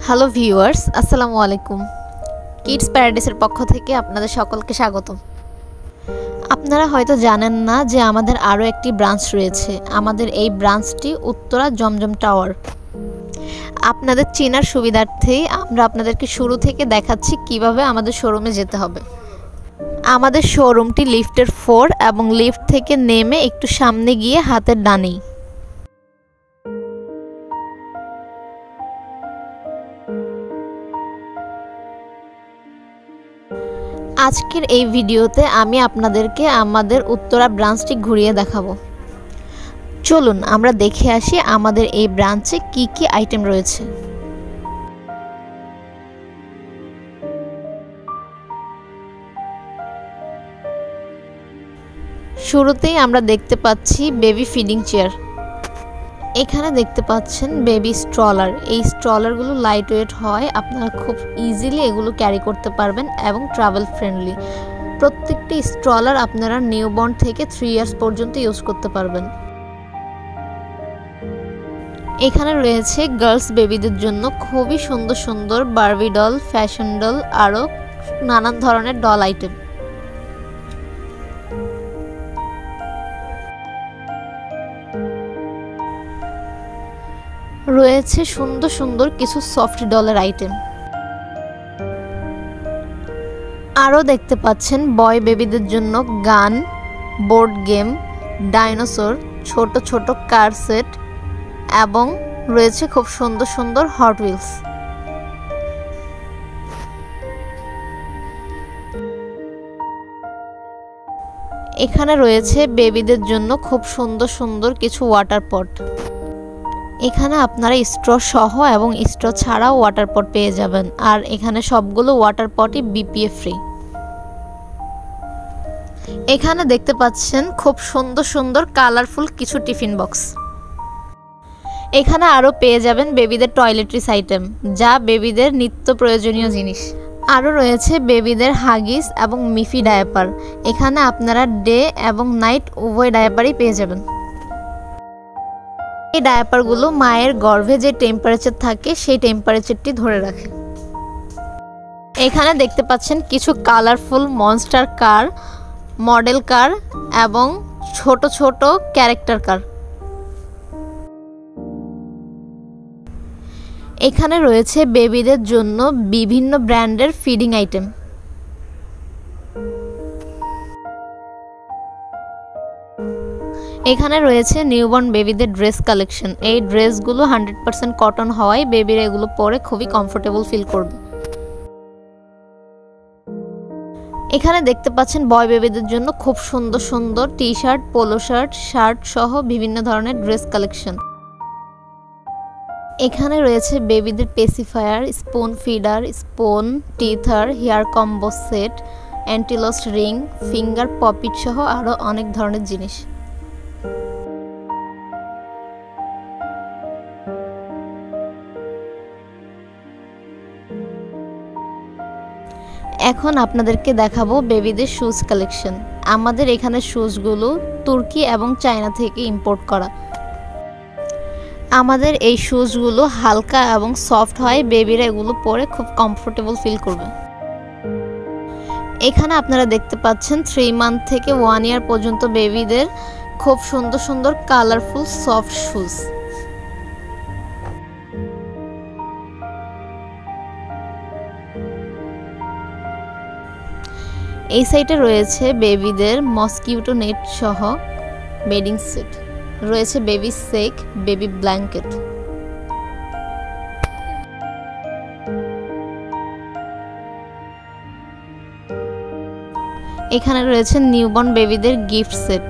Hello viewers, আসসালামু আলাইকুম। Kids প্যারাডাইসের পক্ষ থেকে আপনাদের সকলকে স্বাগতম। আপনারা হয়তো জানেন না যে আমাদের আরও একটি ব্রাঞ্চ রয়েছে। আমাদের এই ব্রাঞ্চটি উত্তরা জমজম টাওয়ার। আপনাদের চেনার সুবিধার্থেই আমরা আপনাদেরকে শুরু থেকে দেখাচ্ছি কিভাবে আমাদের শোরুমে যেতে হবে। আমাদের শোরুমটি লিফটের 4 এবং লিফট থেকে নেমে একটু সামনে গিয়ে হাতের ডানেই। আজকের এই ভিডিওতে আমি আপনাদেরকে আমাদের উত্তরা ব্রাঞ্চটি ঘুরিয়ে দেখাবো। চলুন আমরা দেখে আসি আমাদের এই ব্রাঞ্চে কি কি আইটেম রয়েছে। শুরুতেই আমরা দেখতে পাচ্ছি বেবি ফিডিং চেয়ার। এখানে দেখতে পাচ্ছেন বেবি স্ট্রলার। এই স্ট্রলারগুলো লাইট ওয়েট হয়, আপনারা খুব ইজিলি এগুলো ক্যারি করতে পারবেন এবং ট্রাভেল ফ্রেন্ডলি। প্রত্যেকটি স্ট্রলার আপনারা নিউবর্ন থেকে 3 ইয়ার্স পর্যন্ত ইউজ করতে পারবেন। এখানে রয়েছে গার্লস বেবিদের জন্য খুবই সুন্দর সুন্দর বারবি ডল, ফ্যাশন ডল, আরও নানান ধরনের ডল আইটেম। রয়েছে সুন্দর সুন্দর কিছু সফট ডলের আইটেম। আরও দেখতে পাচ্ছেন বয় বেবিদের জন্য গান, বোর্ড গেম, ডাইনোসর, ছোট ছোট কার সেট এবং রয়েছে খুব সুন্দর সুন্দর হট হুইলস। এখানে রয়েছে বেবিদের জন্য খুব সুন্দর সুন্দর কিছু ওয়াটার পট। এখানে আপনারা স্ট্র সহ এবং স্ট্র ছাড়াও ওয়াটার পট পেয়ে যাবেন, আর এখানে সবগুলো ওয়াটার পটই বিপিএ ফ্রি। এখানে দেখতে পাচ্ছেন খুব সুন্দর সুন্দর কালারফুল কিছু টিফিন বক্স। এখানে আরও পেয়ে যাবেন বেবিদের টয়লেট্রিস আইটেম, যা বেবিদের নিত্য প্রয়োজনীয় জিনিস। আরও রয়েছে বেবিদের হাগিস এবং মিফি ডায়াপার। এখানে আপনারা ডে এবং নাইট উভয় ডায়াপারই পেয়ে যাবেন। এই ডায়াপারগুলো মায়ের গর্ভে যে টেম্পারেচার থাকে সেই টেম্পারেচারটি ধরে রাখে। এখানে দেখতে পাচ্ছেন কিছু কালারফুল মনস্টার কার, মডেল কার এবং ছোট ছোট ক্যারেক্টার কার। এখানে রয়েছে বেবিদের জন্য বিভিন্ন ব্র্যান্ডের ফিডিং আইটেম। এখানে রয়েছে নিউবর্ন বেবিদের ড্রেস কালেকশন। এই ড্রেসগুলো 100% কটন হওয়ায় বেবিরা এগুলো পরে খুবই কমফোর্টেবল ফিল করবে। এখানে দেখতে পাচ্ছেন বয় বেবিদের জন্য খুব সুন্দর সুন্দর T shirt, polo shirt, shirt সহ বিভিন্ন ধরনের ড্রেস কালেকশন। এখানে রয়েছে বেবিদের pacifier, spoon feeder, spoon, teether, hair combo set, anti lost ring, finger puppet সহ আরও অনেক ধরনের জিনিস। এখন আপনাদেরকে দেখাবো বেবিদের শুজ কালেকশন। আমাদের এখানে শুজগুলো তুর্কি এবং চায়না থেকে ইম্পোর্ট করা। আমাদের এই শুজগুলো হালকা এবং সফট হয়, বেবিরা এগুলো পরে খুব কমফোর্টেবল ফিল করবে। এখানে আপনারা দেখতে পাচ্ছেন 3 মান্থ থেকে 1 ইয়ার পর্যন্ত বেবিদের খুব সুন্দর সুন্দর কালারফুল সফট শুজ। এই সাইডে রয়েছে বেবিদের মসকিউটো নেট সহ বেডিং সেট, রয়েছে বেবি সেক, বেবি ব্ল্যাঙ্কেট। এখানে রয়েছে নিউবর্ন বেবিদের গিফট সেট।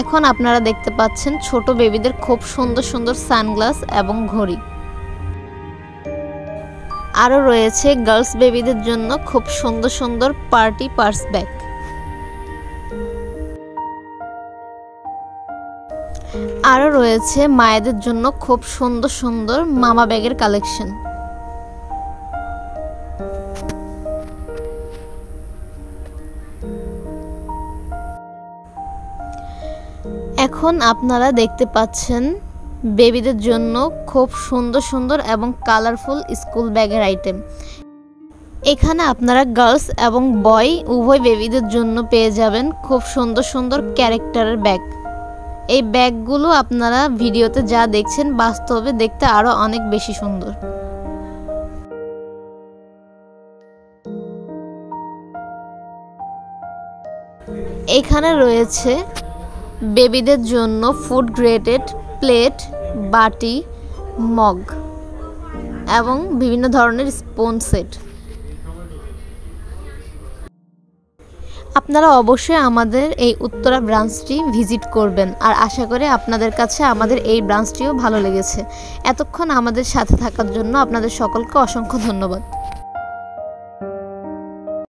এখন আপনারা দেখতে পাচ্ছেন ছোট বেবিদের খুব সুন্দর সুন্দর সানগ্লাস এবং ঘড়ি। আরও রয়েছে গার্লস বেবিদের জন্য খুব সুন্দর সুন্দর পার্টি পার্স ব্যাগ। আরও রয়েছে মায়েদের জন্য খুব সুন্দর সুন্দর মামা ব্যাগের কালেকশন। এখন আপনারা দেখতে পাচ্ছেন বেবিদের জন্য খুব সুন্দর সুন্দর এবং কালারফুল স্কুল ব্যাগের আইটেম। এখানে আপনারা গার্লস এবং বয় উভয় বেবিদের জন্য পেয়ে যাবেন খুব সুন্দর সুন্দর ক্যারেক্টারের ব্যাগ। এই ব্যাগগুলো আপনারা ভিডিওতে যা দেখছেন বাস্তবে দেখতে আরো অনেক বেশি সুন্দর। এখানে রয়েছে বেবিদের জন্য ফুড গ্রেডেড প্লেট, বাটি, মগ এবং বিভিন্ন ধরনের স্পুন সেট। আপনারা অবশ্যই আমাদের এই উত্তরা ব্রাঞ্চটি ভিজিট করবেন, আর আশা করি আপনাদের কাছে আমাদের এই ব্রাঞ্চটিও ভালো লেগেছে। এতক্ষণ আমাদের সাথে থাকার জন্য আপনাদের সকলকে অসংখ্য ধন্যবাদ।